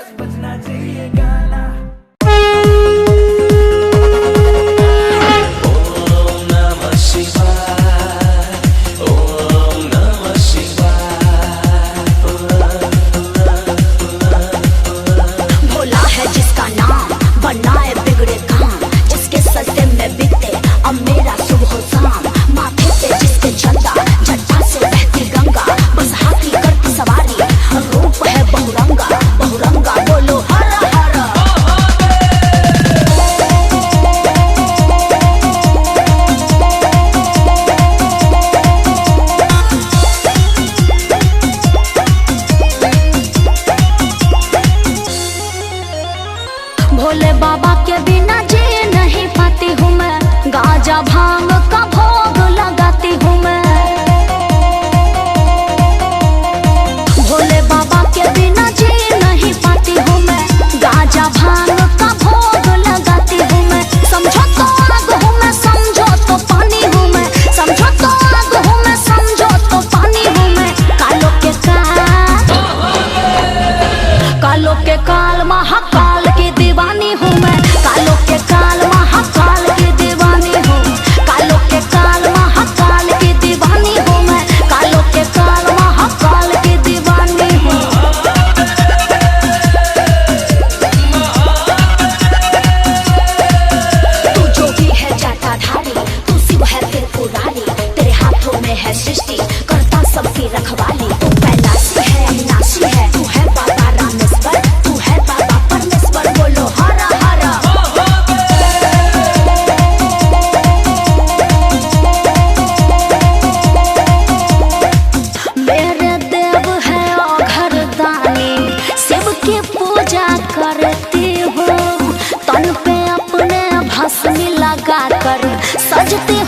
बस बजना चाहिए गाना। भोले बाबा के बिना जी नहीं पाती हूँ मैं, गांजा भांग का भोग लगाती हूँ मैं। भोले बाबा के बिना जी नहीं पाती हूँ मैं, गांजा भांग का भोग लगाती हूँ मैं। समझो तो आग हूँ मैं, समझो तो पानी हूँ मैं, समझो तो आग हूँ मैं, समझो तो पानी हूँ मैं। कालों के काल महाकाल की दीवानी हूँ मैं, कालों के काल महाकाल की दीवानी हूँ, कालों के काल महाकाल की दीवानी हूँ मैं, कालों के काल महाकाल की दीवानी हूँ। तू जो भी है जटाधारी, तू शिव है फिर पुरारी, तेरे हाथों में है सृष्टि, करता सबकी रखवाली। तू कैलाशी है अविनाशी है, तू है बाबा रामेश्वर, तू है बाबा परमेश्वर, बोलो हरा हरा। मेरे देव है घरदानी, शिव की पूजा करती हूँ, तन पे अपने भस्मी लगा कर सजती